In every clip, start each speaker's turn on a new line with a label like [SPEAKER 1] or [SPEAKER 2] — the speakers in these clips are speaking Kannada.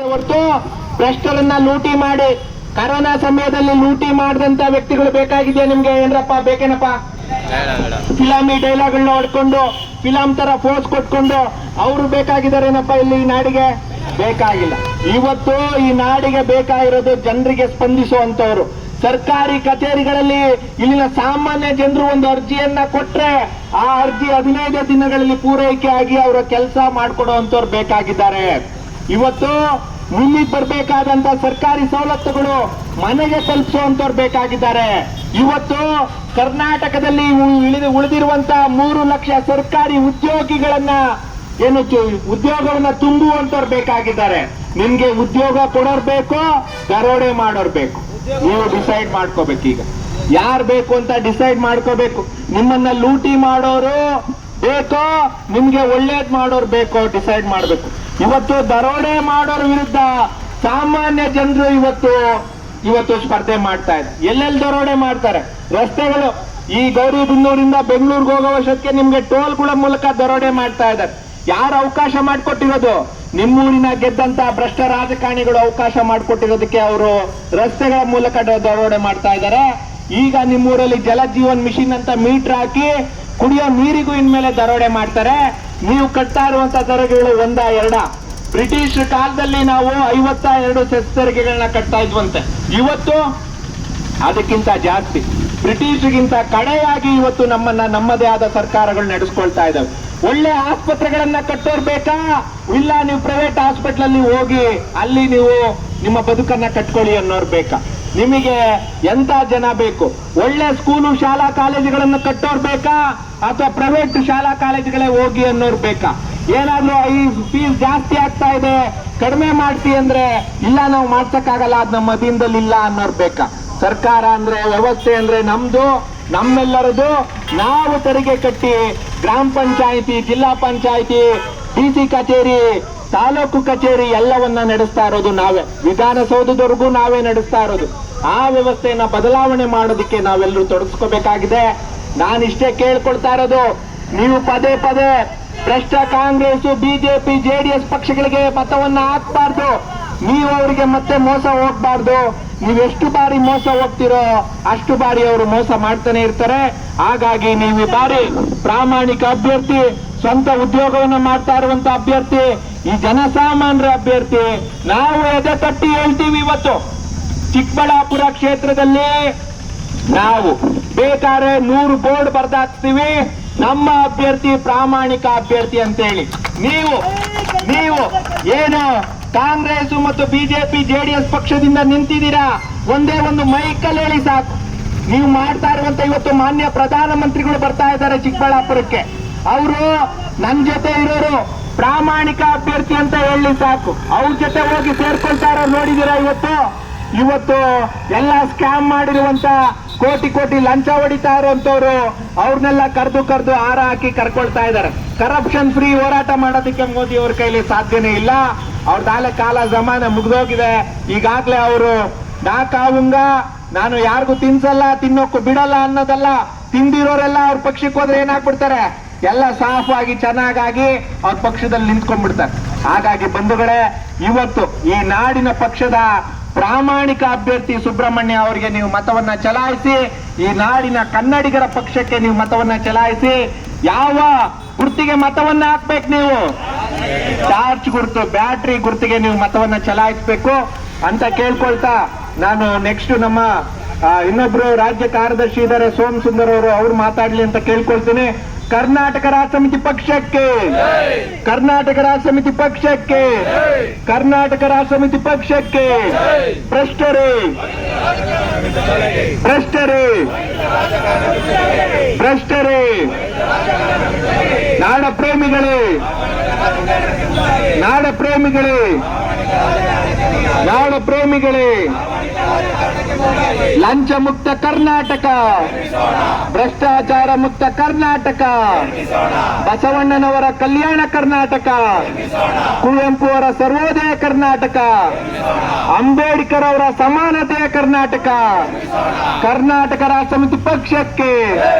[SPEAKER 1] ಹೊರತು ಭ್ರಷ್ಟರನ್ನ ಲೂಟಿ ಮಾಡಿ ಕರೋನಾ ಸಮಯದಲ್ಲಿ ಲೂಟಿ ಮಾಡಿದಂತ ವ್ಯಕ್ತಿಗಳು ಬೇಕಾಗಿದೆಯಾ ನಿಮ್ಗೆ? ಏನ್ರಪ್ಪ ಬೇಕೇನಪ್ಪ? ಫಿಲಾಮಿ ಡೈಲಾಗ್ಗಳನ್ನ ಹೊಡ್ಕೊಂಡು ಫಿಲಾಮ್ ತರ ಫೋರ್ಸ್ ಕೊಟ್ಕೊಂಡು ಅವರು ಬೇಕಾಗಿದ್ದಾರೇನಪ್ಪ ಇಲ್ಲಿ ಈ ನಾಡಿಗೆ? ಬೇಕಾಗಿಲ್ಲ. ಇವತ್ತು ಈ ನಾಡಿಗೆ ಬೇಕಾಗಿರೋದು ಜನರಿಗೆ ಸ್ಪಂದಿಸುವಂತವ್ರು. ಸರ್ಕಾರಿ ಕಚೇರಿಗಳಲ್ಲಿ ಇಲ್ಲಿನ ಸಾಮಾನ್ಯ ಜನರು ಒಂದು ಅರ್ಜಿಯನ್ನ ಕೊಟ್ರೆ ಆ ಅರ್ಜಿ 15 ದಿನಗಳಲ್ಲಿ ಪೂರೈಕೆ ಆಗಿ ಅವರ ಕೆಲಸ ಮಾಡ್ಕೊಡುವಂತವ್ರು ಬೇಕಾಗಿದ್ದಾರೆ. ಇವತ್ತು ಮುಂದಿಗೆ ಬರಬೇಕಾದಂತ ಸರ್ಕಾರಿ ಸವಲತ್ತುಗಳು ಮನೆಗೆ ತಲುಪಿಸುವಂತವ್ರು ಬೇಕಾಗಿದ್ದಾರೆ. ಇವತ್ತು ಕರ್ನಾಟಕದಲ್ಲಿ ಉಳಿದಿರುವಂತಹ 3 ಲಕ್ಷ ಸರ್ಕಾರಿ ಉದ್ಯೋಗಿಗಳನ್ನ ಉದ್ಯೋಗವನ್ನ ತುಂಬುವಂತವ್ರು ಬೇಕಾಗಿದ್ದಾರೆ. ನಿಮ್ಗೆ ಉದ್ಯೋಗ ಕೊಡೋರ್ ಬೇಕು, ದರೋಡೆ ಮಾಡೋರ್ ಬೇಕು. ನೀವು ಡಿಸೈಡ್ ಮಾಡ್ಕೋಬೇಕು. ಈಗ ಯಾರು ಬೇಕು ಅಂತ ಡಿಸೈಡ್ ಮಾಡ್ಕೋಬೇಕು. ನಿಮ್ಮನ್ನ ಲೂಟಿ ಮಾಡೋರು ಬೇಕೋ, ನಿಮ್ಗೆ ಒಳ್ಳೇದ್ ಮಾಡೋರು ಬೇಕೋ ಡಿಸೈಡ್ ಮಾಡ್ಬೇಕು. ಇವತ್ತು ದರೋಡೆ ಮಾಡೋರ ವಿರುದ್ಧ ಸಾಮಾನ್ಯ ಜನರು ಇವತ್ತು ಸ್ಪರ್ಧೆ ಮಾಡ್ತಾ ಇದ್ದಾರೆ. ಎಲ್ಲೆಲ್ಲಿ ದರೋಡೆ ಮಾಡ್ತಾರೆ? ರಸ್ತೆಗಳು, ಈ ಗೌರಿಬಿದನೂರಿಂದ ಬೆಂಗಳೂರಿಗೆ ಹೋಗೋ ವರ್ಷಕ್ಕೆ ನಿಮ್ಗೆ ಟೋಲ್ಗಳ ಮೂಲಕ ದರೋಡೆ ಮಾಡ್ತಾ ಇದ್ದಾರೆ. ಯಾರು ಅವಕಾಶ ಮಾಡಿಕೊಟ್ಟಿರೋದು? ನಿಮ್ಮೂರಿನ ಗೆದ್ದಂತ ಭ್ರಷ್ಟ ರಾಜಕಾರಣಿಗಳು ಅವಕಾಶ ಮಾಡಿಕೊಟ್ಟಿರೋದಕ್ಕೆ ಅವರು ರಸ್ತೆಗಳ ಮೂಲಕ ದರೋಡೆ ಮಾಡ್ತಾ ಇದ್ದಾರೆ. ಈಗ ನಿಮ್ಮೂರಲ್ಲಿ ಜಲಜೀವನ್ ಮಿಷನ್ ಅಂತ ಮೀಟರ್ ಹಾಕಿ ಕುಡಿಯೋ ನೀರಿಗೂ ಇನ್ಮೇಲೆ ದರೋಡೆ ಮಾಡ್ತಾರೆ. ನೀವು ಕಟ್ತಾ ಇರುವಂತ ದರಗಳು 1, 2? ಬ್ರಿಟಿಷ್ ಕಾಲದಲ್ಲಿ ನಾವು 52 ಸೆಸ್ ತೆರಿಗೆಗಳನ್ನ ಕಟ್ತಾ ಇದ್ವಂತೆ. ಇವತ್ತು ಅದಕ್ಕಿಂತ ಜಾಸ್ತಿ, ಬ್ರಿಟಿಷ್ಗಿಂತ ಕಡೆಯಾಗಿ ಇವತ್ತು ನಮ್ಮದೇ ಆದ ಸರ್ಕಾರಗಳು ನಡೆಸ್ಕೊಳ್ತಾ ಇದ್ದಾವೆ. ಒಳ್ಳೆ ಆಸ್ಪತ್ರೆಗಳನ್ನ ಕಟ್ಟೋರ್ ಬೇಕಾ? ಇಲ್ಲ ನೀವು ಪ್ರೈವೇಟ್ ಹಾಸ್ಪಿಟಲ್ ಅಲ್ಲಿ ಹೋಗಿ ಅಲ್ಲಿ ನೀವು ನಿಮ್ಮ ಬದುಕನ್ನ ಕಟ್ಕೊಳ್ಳಿ ಅನ್ನೋರ್ ಬೇಕಾ? ನಿಮಗೆ ಎಂತ ಜನ ಬೇಕು? ಒಳ್ಳೆ ಸ್ಕೂಲು ಶಾಲಾ ಕಾಲೇಜುಗಳನ್ನು ಕಟ್ಟೋರ್ ಬೇಕಾ, ಅಥವಾ ಪ್ರೈವೇಟ್ ಶಾಲಾ ಕಾಲೇಜುಗಳೇ ಹೋಗಿ ಅನ್ನೋರ್ ಬೇಕಾ? ಏನಾದ್ರೂ ಈ ಫೀಸ್ ಜಾಸ್ತಿ ಆಗ್ತಾ ಇದೆ, ಕಡಿಮೆ ಮಾಡ್ತಿ ಅಂದ್ರೆ ಇಲ್ಲ ನಾವು ಮಾಡ್ಸಕ್ಕಾಗಲ್ಲ, ಅದ್ ನಮ್ಮ ಅಧೀನದಲ್ಲಿ ಇಲ್ಲ ಅನ್ನೋರ್ ಬೇಕಾ? ಸರ್ಕಾರ ಅಂದ್ರೆ, ವ್ಯವಸ್ಥೆ ಅಂದ್ರೆ ನಮ್ದು, ನಮ್ಮೆಲ್ಲರದು. ನಾವು ತೆರಿಗೆ ಕಟ್ಟಿ ಗ್ರಾಮ ಪಂಚಾಯಿತಿ, ಜಿಲ್ಲಾ ಪಂಚಾಯಿತಿ, ಡಿಸಿ ಕಚೇರಿ, ತಾಲೂಕು ಕಚೇರಿ ಎಲ್ಲವನ್ನ ನಡೆಸ್ತಾ ಇರೋದು ನಾವೇ. ವಿಧಾನಸೌಧದವರೆಗೂ ನಾವೇ ನಡೆಸ್ತಾ ಇರೋದು. ಆ ವ್ಯವಸ್ಥೆಯನ್ನ ಬದಲಾವಣೆ ಮಾಡೋದಕ್ಕೆ ನಾವೆಲ್ಲರೂ ತೊಡಗಿಸ್ಕೋಬೇಕಾಗಿದೆ. ನಾನಿಷ್ಟೇ ಕೇಳ್ಕೊಳ್ತಾ ಇರೋದು, ನೀವು ಪದೇ ಪದೇ ಭ್ರಷ್ಟ ಕಾಂಗ್ರೆಸ್, ಬಿಜೆಪಿ, ಜೆಡಿಎಸ್ ಪಕ್ಷಗಳಿಗೆ ಮತವನ್ನ ಹಾಕ್ಬಾರ್ದು. ನೀವು ಅವರಿಗೆ ಮತ್ತೆ ಮೋಸ ಹೋಗ್ಬಾರ್ದು. ನೀವೆಷ್ಟು ಬಾರಿ ಮೋಸ ಹೋಗ್ತಿರೋ ಅಷ್ಟು ಬಾರಿ ಅವರು ಮೋಸ ಮಾಡ್ತಾನೆ ಇರ್ತಾರೆ. ಹಾಗಾಗಿ ನೀವು ಈ ಬಾರಿ ಪ್ರಾಮಾಣಿಕ ಅಭ್ಯರ್ಥಿ, ಸ್ವಂತ ಉದ್ಯೋಗವನ್ನು ಮಾಡ್ತಾ ಇರುವಂತ ಅಭ್ಯರ್ಥಿ, ಈ ಜನಸಾಮಾನ್ಯರ ಅಭ್ಯರ್ಥಿ. ನಾವು ಎದೆ ತಟ್ಟಿ ಹೇಳ್ತೀವಿ, ಇವತ್ತು ಚಿಕ್ಕಬಳ್ಳಾಪುರ ಕ್ಷೇತ್ರದಲ್ಲಿ ನಾವು ಬೇಕಾದ್ರೆ 100 ಬೋರ್ಡ್ ಬರ್ದಾಕ್ತೀವಿ, ನಮ್ಮ ಅಭ್ಯರ್ಥಿ ಪ್ರಾಮಾಣಿಕ ಅಭ್ಯರ್ಥಿ ಅಂತೇಳಿ. ನೀವು ಏನು ಕಾಂಗ್ರೆಸ್ ಮತ್ತು ಬಿಜೆಪಿ, ಜೆಡಿಎಸ್ ಪಕ್ಷದಿಂದ ನಿಂತಿದ್ದೀರಾ, ಒಂದೇ ಒಂದು ಮೈಕಲ್ಲಿ ಹೇಳಿ ಸಾಕು. ನೀವು ಮಾಡ್ತಾ ಇರುವಂತ ಇವತ್ತು ಮಾನ್ಯ ಪ್ರಧಾನಮಂತ್ರಿಗಳು ಬರ್ತಾ ಇದ್ದಾರೆ ಚಿಕ್ಕಬಳ್ಳಾಪುರಕ್ಕೆ. ಅವರು ನನ್ನ ಜೊತೆ ಇರೋರು ಪ್ರಾಮಾಣಿಕ ಅಭ್ಯರ್ಥಿ ಅಂತ ಹೇಳಿ ಸಾಕು. ಅವ್ರ ಜೊತೆ ಹೋಗಿ ಸೇರ್ಕೊಳ್ತಾ ಇರೋ ನೋಡಿದೀರಾ? ಇವತ್ತು ಎಲ್ಲ ಸ್ಕ್ಯಾಮ್ ಮಾಡಿರುವಂತ, ಕೋಟಿ ಲಂಚ ಹೊಡಿತಾ ಇರುವಂತವ್ರು ಅವ್ರನ್ನೆಲ್ಲ ಕರೆದು ಹಾರ ಹಾಕಿ ಕರ್ಕೊಳ್ತಾ ಇದ್ದಾರೆ. ಕರಪ್ಷನ್ ಫ್ರೀ ಹೋರಾಟ ಮಾಡೋದಕ್ಕೆ ಮೋದಿ ಅವ್ರ ಕೈಲಿ ಸಾಧ್ಯನೇ ಇಲ್ಲ. ಅವ್ರದಾಲೆ ಕಾಲ ಜಮಾನ ಮುಗ್ದೋಗಿದೆ. ಈಗಾಗ್ಲೇ ಅವರು ನಾಕಾವುಂಗ, ನಾನು ಯಾರಿಗೂ ತಿನ್ಸಲ್ಲ, ತಿನ್ನೋಕ್ಕೂ ಬಿಡಲ್ಲ ಅನ್ನೋದಲ್ಲ. ತಿಂದಿರೋರೆಲ್ಲ ಅವ್ರ ಪಕ್ಷಕ್ಕೆ ಹೋದ್ರೆ ಏನಾಗ್ಬಿಡ್ತಾರೆ? ಎಲ್ಲ ಸಾಫ್ ಆಗಿ ಚೆನ್ನಾಗಾಗಿ ಅವ್ರ ಪಕ್ಷದಲ್ಲಿ ನಿಂತ್ಕೊಂಡ್ಬಿಡ್ತಾರೆ. ಹಾಗಾಗಿ ಬಂಧುಗಳೇ, ಇವತ್ತು ಈ ನಾಡಿನ ಪಕ್ಷದ ಪ್ರಾಮಾಣಿಕ ಅಭ್ಯರ್ಥಿ ಸುಬ್ರಹ್ಮಣ್ಯ ಅವರಿಗೆ ನೀವು ಮತವನ್ನ ಚಲಾಯಿಸಿ. ಈ ನಾಡಿನ ಕನ್ನಡಿಗರ ಪಕ್ಷಕ್ಕೆ ನೀವು ಮತವನ್ನ ಚಲಾಯಿಸಿ. ಯಾವ ಗುರ್ತಿಗೆ ಮತವನ್ನ ಹಾಕ್ಬೇಕು? ನೀವು ಟಾರ್ಚ್ ಗುರ್ತು, ಬ್ಯಾಟ್ರಿ ಗುರ್ತಿಗೆ ನೀವು ಮತವನ್ನ ಚಲಾಯಿಸಬೇಕು ಅಂತ ಕೇಳ್ಕೊಳ್ತಾ, ನಾನು ನೆಕ್ಸ್ಟ್ ನಮ್ಮ ಇನ್ನೊಬ್ರು ರಾಜ್ಯ ಕಾರ್ಯದರ್ಶಿ ಇದ್ದಾರೆ ಸೋಮ್ ಸುಂದರ್ ಅವರು, ಅವ್ರು ಮಾತಾಡ್ಲಿ ಅಂತ ಕೇಳ್ಕೊಳ್ತೀನಿ. ಕರ್ನಾಟಕ ರಾಷ್ಟ್ರ ಸಮಿತಿ ಪಕ್ಷಕ್ಕೆ, ಕರ್ನಾಟಕ ರಾಷ್ಟ್ರ ಸಮಿತಿ ಪಕ್ಷಕ್ಕೆ, ಕರ್ನಾಟಕ ರಾಷ್ಟ್ರ ಸಮಿತಿ ಪಕ್ಷಕ್ಕೆ. ಭ್ರಷ್ಟರೇ, ಭ್ರಷ್ಟರೇ, ಭ್ರಷ್ಟರೇ, ನಾಡ ಪ್ರೇಮಿಗಳೇ, ನಾಡ ಪ್ರೇಮಿಗಳೇ, ನಾಡ ಪ್ರೇಮಿಗಳೇ, ಲಂಚ ಮುಕ್ತ ಕರ್ನಾಟಕ, ಭ್ರಷ್ಟಾಚಾರ ಮುಕ್ತ ಕರ್ನಾಟಕ, ಬಸವಣ್ಣನವರ ಕಲ್ಯಾಣ ಕರ್ನಾಟಕ, ಕುವೆಂಪು ಅವರ ಸರ್ವೋದಯ ಕರ್ನಾಟಕ, ಅಂಬೇಡ್ಕರ್ ಅವರ ಸಮಾನತೆಯ ಕರ್ನಾಟಕ. ಕರ್ನಾಟಕ ರಾಷ್ಟ್ರ ಸಮಿತಿ ಪಕ್ಷಕ್ಕೆ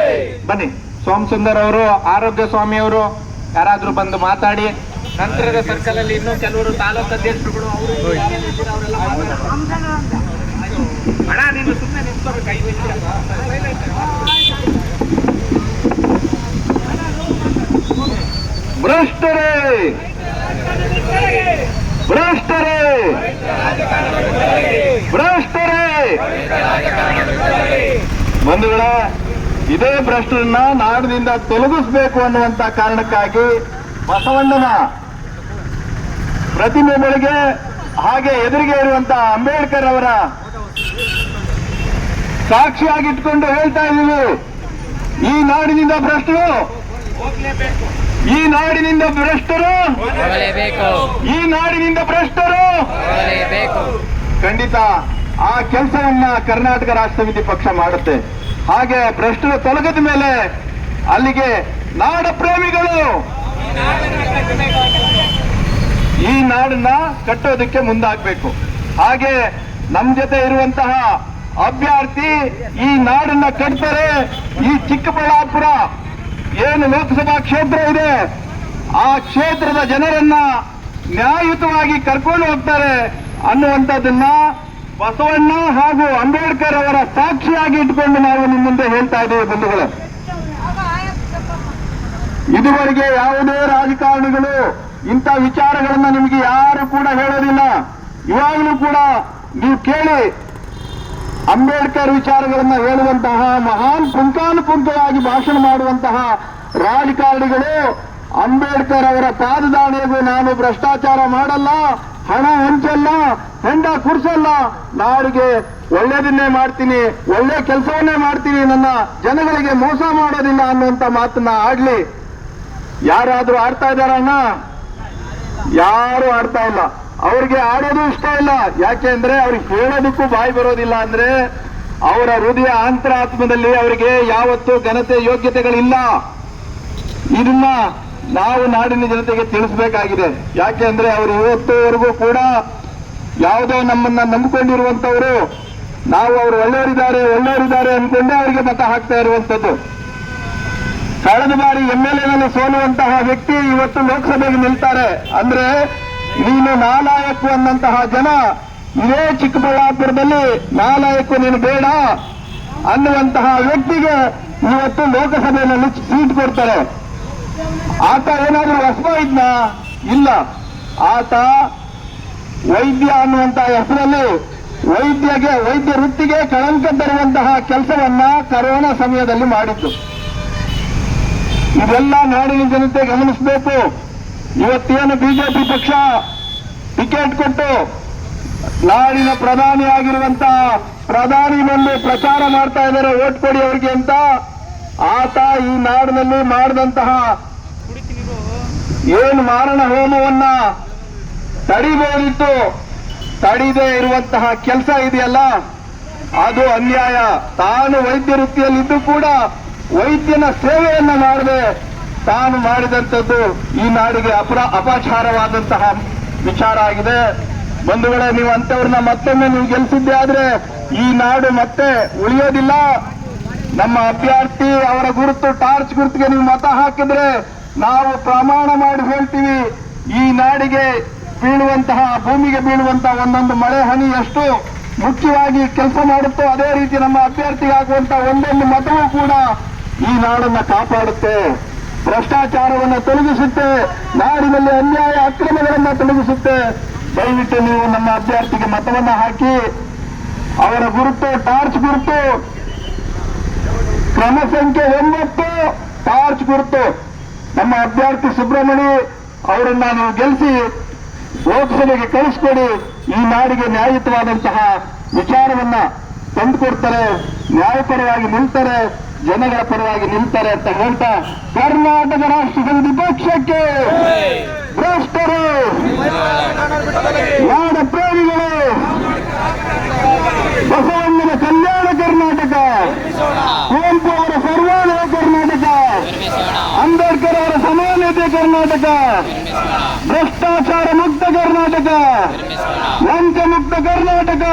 [SPEAKER 1] ಬನ್ನಿ. ಸೋಮಸುಂದರ್ ಅವರು, ಆರೋಗ್ಯ ಸ್ವಾಮಿ ಅವರು ಯಾರಾದ್ರೂ ಬಂದು ಮಾತಾಡಿ. ನಂತರದ ಸರ್ಕಲ್ ಅಲ್ಲಿ ಇನ್ನೂ ಕೆಲವರು ತಾಲೂಕು ಅಧ್ಯಕ್ಷರುಗಳು ಅವರು ಅವರೆಲ್ಲ ಅಣ್ಣ ನೀನು ಸುಮ್ಮನೆ ನಿಂತ್ಕೋಬೇಕು 5 ನಿಮಿಷ. ಭ್ರಷ್ಟರೇ ಭ್ರಷ್ಟರೇ ಭ್ರಷ್ಟರೇ ಬಂಧುಗಳ, ಇದೇ ಭ್ರಷ್ಟರನ್ನ ನಾಡಿನಿಂದ ತೊಲಗಿಸಬೇಕು ಅನ್ನುವಂತ ಕಾರಣಕ್ಕಾಗಿ ಬಸವಣ್ಣನ ಪ್ರತಿಮೆ ಬಳಿಗೆ ಹಾಗೆ ಎದುರಿಗೆ ಇರುವಂತಹ ಅಂಬೇಡ್ಕರ್ ಅವರ ಸಾಕ್ಷಿಯಾಗಿಟ್ಕೊಂಡು ಹೇಳ್ತಾ ಇದ್ದೀವಿ, ಈ ನಾಡಿನಿಂದ ಭ್ರಷ್ಟರು ಈ ನಾಡಿನಿಂದ ಭ್ರಷ್ಟರು ಈ ನಾಡಿನಿಂದ ಭ್ರಷ್ಟರು ಖಂಡಿತ ಆ ಕೆಲಸವನ್ನ ಕರ್ನಾಟಕ ರಾಷ್ಟ್ರ ಸಮಿತಿ ಪಕ್ಷ ಮಾಡುತ್ತೆ. ಹಾಗೆ ಭ್ರಷ್ಟರು ತೊಲಗದ ಮೇಲೆ ಅಲ್ಲಿಗೆ ನಾಡ ಪ್ರೇಮಿಗಳು ಈ ನಾಡನ್ನ ಕಟ್ಟೋದಕ್ಕೆ ಮುಂದಾಗಬೇಕು. ಹಾಗೆ ನಮ್ಮ ಜೊತೆ ಇರುವಂತಹ ಅಭ್ಯರ್ಥಿ ಈ ನಾಡನ್ನ ಕಟ್ತಾರೆ. ಈ ಚಿಕ್ಕಬಳ್ಳಾಪುರ ಏನು ಲೋಕಸಭಾ ಕ್ಷೇತ್ರ ಇದೆ, ಆ ಕ್ಷೇತ್ರದ ಜನರನ್ನ ನ್ಯಾಯಯುತವಾಗಿ ಕರ್ಕೊಂಡು ಹೋಗ್ತಾರೆ ಅನ್ನುವಂಥದ್ದನ್ನ ಬಸವಣ್ಣ ಹಾಗೂ ಅಂಬೇಡ್ಕರ್ ಅವರ ಸಾಕ್ಷಿಯಾಗಿ ಇಟ್ಕೊಂಡು ನಾವು ನಿಮ್ಮ ಮುಂದೆ ಹೇಳ್ತಾ ಇದ್ದೇವೆ ಬಂಧುಗಳೇ. ಇದುವರೆಗೆ ಯಾವುದೇ ರಾಜಕಾರಣಿಗಳು ಇಂಥ ವಿಚಾರಗಳನ್ನ ನಿಮಗೆ ಯಾರು ಕೂಡ ಹೇಳೋದಿಲ್ಲ. ಇವಾಗಲೂ ಕೂಡ ನೀವು ಕೇಳಿ, ಅಂಬೇಡ್ಕರ್ ವಿಚಾರಗಳನ್ನ ಹೇಳುವಂತಹ ಮಹಾನ್ ಪುಂಖಾನುಪುಂಖವಾಗಿ ಭಾಷಣ ಮಾಡುವಂತಹ ರಾಜಕಾರಣಿಗಳು ಅಂಬೇಡ್ಕರ್ ಅವರ ಪಾದದಾಣೆಗೂ ನಾನು ಭ್ರಷ್ಟಾಚಾರ ಮಾಡಲ್ಲ, ಹಣ ಹಂಚಲ್ಲ, ಹೆಂಡ ಕುರ್ಸಲ್ಲ, ನಾಡಿಗೆ ಒಳ್ಳೇದನ್ನೇ ಮಾಡ್ತೀನಿ, ಒಳ್ಳೆ ಕೆಲಸವನ್ನೇ ಮಾಡ್ತೀನಿ, ನನ್ನ ಜನಗಳಿಗೆ ಮೋಸ ಮಾಡೋದಿಲ್ಲ ಅನ್ನುವಂತ ಮಾತನ್ನ ಆಡ್ಲಿ ಯಾರಾದ್ರೂ ಆಡ್ತಾ ಇದ್ದಾರಣ್ಣ? ಯಾರು ಆಡ್ತಾ ಇಲ್ಲ. ಅವ್ರಿಗೆ ಆಡೋದು ಇಷ್ಟ ಇಲ್ಲ. ಯಾಕೆ ಅಂದ್ರೆ ಅವ್ರಿಗೆ ಹೇಳೋದಕ್ಕೂ ಬಾಯಿ ಬರೋದಿಲ್ಲ. ಅಂದ್ರೆ ಅವರ ಹೃದಯ ಅಂತರಾತ್ಮದಲ್ಲಿ ಅವರಿಗೆ ಯಾವತ್ತೂ ಘನತೆ ಯೋಗ್ಯತೆಗಳಿಲ್ಲ. ಇದನ್ನ ನಾವು ನಾಡಿನ ಜನತೆಗೆ ತಿಳಿಸಬೇಕಾಗಿದೆ. ಯಾಕೆ ಅಂದ್ರೆ ಅವರು ಇವತ್ತುವರೆಗೂ ಕೂಡ ಯಾವುದೋ ನಮ್ಮನ್ನ ನಂಬಿಕೊಂಡಿರುವಂತವರು, ನಾವು ಅವರು ಒಳ್ಳೆಯವರಿದ್ದಾರೆ ಅನ್ಕೊಂಡೇ ಅವರಿಗೆ ಮತ ಹಾಕ್ತಾ ಇರುವಂತದ್ದು. ಕಳೆದ ಬಾರಿ MLA ನಲ್ಲಿ ಸೋಲುವಂತಹ ವ್ಯಕ್ತಿ ಇವತ್ತು ಲೋಕಸಭೆಗೆ ನಿಲ್ತಾರೆ ಅಂದ್ರೆ ನೀನು ನಾಲಾಯಕು ಅನ್ನಂತಹ ಜನ ಇದೇ ಚಿಕ್ಕಬಳ್ಳಾಪುರದಲ್ಲಿ ನಾಲಾಯಕು ನೀನು ಬೇಡ ಅನ್ನುವಂತಹ ವ್ಯಕ್ತಿಗೆ ಇವತ್ತು ಲೋಕಸಭೆಯಲ್ಲಿ ಸೀಟ್ ಕೊಡ್ತಾರೆ. ಆತ ಏನಾದ್ರೂ ಹೊಸಬ ಇದ್ನ? ಇಲ್ಲ. ಆತ ವೈದ್ಯ ಅನ್ನುವಂತಹ ಹೆಸರಲ್ಲಿ ವೈದ್ಯ ವೃತ್ತಿಗೆ ಕಳಂಕ ತರುವಂತಹ ಕೆಲಸವನ್ನ ಕರೋನಾ ಸಮಯದಲ್ಲಿ ಮಾಡಿತ್ತು. ಇದೆಲ್ಲ ನಾಡಿನ ಜನತೆ ಗಮನಿಸಬೇಕು. ಇವತ್ತೇನು ಬಿಜೆಪಿ ಪಕ್ಷ ಟಿಕೆಟ್ ಕೊಟ್ಟು ನಾಡಿನ ಪ್ರಧಾನಿಯಾಗಿರುವಂತಹ ಪ್ರಧಾನಿ ಬಂದು ಪ್ರಚಾರ ಮಾಡ್ತಾ ಇದ್ದಾರೆ ಓಟ್ ಕೊಡಿ ಅವರಿಗೆ ಅಂತ, ಆತ ಈ ನಾಡಿನಲ್ಲಿ ಮಾಡಿದಂತಹ ಏನು ಮಾರಣ ಹೋಮವನ್ನ ತಡಿಬಹುದಿತ್ತು, ತಡಿದೇ ಇರುವಂತಹ ಕೆಲಸ ಇದೆಯಲ್ಲ ಅದು ಅನ್ಯಾಯ. ತಾನು ವೈದ್ಯ ವೃತ್ತಿಯಲ್ಲಿದ್ದು ಕೂಡ ವೈದ್ಯನ ಸೇವೆಯನ್ನ ಮಾಡದೆ ತಾನು ಮಾಡಿದಂಥದ್ದು ಈ ನಾಡಿಗೆ ಅಪಚಾರವಾದಂತಹ ವಿಚಾರ ಆಗಿದೆ. ಬಂಧುಗಳೇ, ನೀವು ಅಂತವ್ರನ್ನ ಮತ್ತೊಮ್ಮೆ ನೀವು ಗೆಲ್ಲಿಸಿದ್ದೆ ಆದ್ರೆ ಈ ನಾಡು ಮತ್ತೆ ಉಳಿಯೋದಿಲ್ಲ. ನಮ್ಮ ಅಭ್ಯರ್ಥಿ ಅವರ ಗುರುತು ಟಾರ್ಚ್ ಗುರುತಿಗೆ ನೀವು ಮತ ಹಾಕಿದ್ರೆ ನಾವು ಪ್ರಮಾಣ ಮಾಡಿ ಹೇಳ್ತೀವಿ, ಈ ನಾಡಿಗೆ ಬೀಳುವಂತಹ ಭೂಮಿಗೆ ಬೀಳುವಂತಹ ಒಂದೊಂದು ಮಳೆ ಹನಿ ಎಷ್ಟು ಮುಖ್ಯವಾಗಿ ಕೆಲಸ ಮಾಡುತ್ತೋ ಅದೇ ರೀತಿ ನಮ್ಮ ಅಭ್ಯರ್ಥಿಗೆ ಆಗುವಂತಹ ಒಂದೊಂದು ಮತವೂ ಕೂಡ ಈ ನಾಡನ್ನ ಕಾಪಾಡುತ್ತೆ, ಭ್ರಷ್ಟಾಚಾರವನ್ನು ತೊಲಗಿಸುತ್ತೆ, ನಾಡಿನಲ್ಲಿ ಅನ್ಯಾಯ ಅಕ್ರಮಗಳನ್ನು ತೊಲಗಿಸುತ್ತೆ. ದಯವಿಟ್ಟು ನೀವು ನಮ್ಮ ಅಭ್ಯರ್ಥಿಗೆ ಮತವನ್ನ ಹಾಕಿ. ಅವರ ಗುರುತು ಟಾರ್ಚ್ ಗುರುತು, ಕ್ರಮ ಸಂಖ್ಯೆ 9 ಟಾರ್ಚ್ ಗುರುತು. ನಮ್ಮ ಅಭ್ಯರ್ಥಿ ಸುಬ್ರಹ್ಮಣಿ ಅವರನ್ನ ನೀವು ಗೆಲ್ಲಿಸಿ ಲೋಕಸಭೆಗೆ ಕಳಿಸ್ಕೊಡಿ. ಈ ನಾಡಿಗೆ ನ್ಯಾಯಯುತವಾದಂತಹ ವಿಚಾರವನ್ನ ತಂದುಕೊಡ್ತಾರೆ, ನ್ಯಾಯಪರವಾಗಿ ನಿಲ್ತಾರೆ, ಜನಗಳ ಪರವಾಗಿ ನಿಲ್ತಾರೆ ಅಂತ ಹೇಳ್ತಾ, ಕರ್ನಾಟಕ ರಾಷ್ಟ್ರ ಸಮಿತಿ ಪಕ್ಷಕ್ಕೆ ಭ್ರಷ್ಟರು, ನಾಡ ಪ್ರೇಮಿಗಳು, ಬಸವಣ್ಣನ ಕಲ್ಯಾಣ ಕರ್ನಾಟಕ, ಕುವೆಂಪು ಅವರ ಸರ್ವೋದಯ ಕರ್ನಾಟಕ, ಅಂಬೇಡ್ಕರ್ ಅವರ ಸಮಾನತೆ ಕರ್ನಾಟಕ, ಭ್ರಷ್ಟಾಚಾರ ಮುಕ್ತ ಕರ್ನಾಟಕ, ಲಂಚ ಮುಕ್ತ ಕರ್ನಾಟಕ,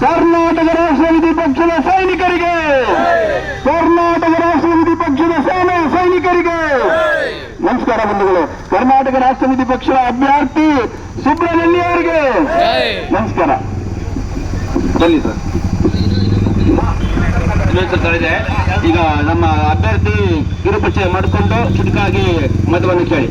[SPEAKER 1] ಕರ್ನಾಟಕ ರಾಷ್ಟ್ರ ಸಮಿತಿ ಪಕ್ಷದ ಸೈನಿಕರಿಗೆ, ಕರ್ನಾಟಕ ರಾಷ್ಟ್ರ ಸಮಿತಿ ಪಕ್ಷದ ಸೇನೆ ಸೈನಿಕರಿಗೆ ನಮಸ್ಕಾರ ಬಂಧುಗಳು. ಕರ್ನಾಟಕ ರಾಷ್ಟ್ರ ಸಮಿತಿ ಪಕ್ಷದ ಅಭ್ಯರ್ಥಿ ಸುಬ್ರಹ್ಮಣ್ಯ ಅವರಿಗೆ ನಮಸ್ಕಾರ. ಬನ್ನಿ ಸರ್. ಇದೆ ಈಗ ನಮ್ಮ ಅಭ್ಯರ್ಥಿ ಕಿರುಪರಿಚಯ ಮಾಡಿಕೊಂಡು ಚುಟುಕಾಗಿ ಮತವನ್ನು ಕೇಳಿ.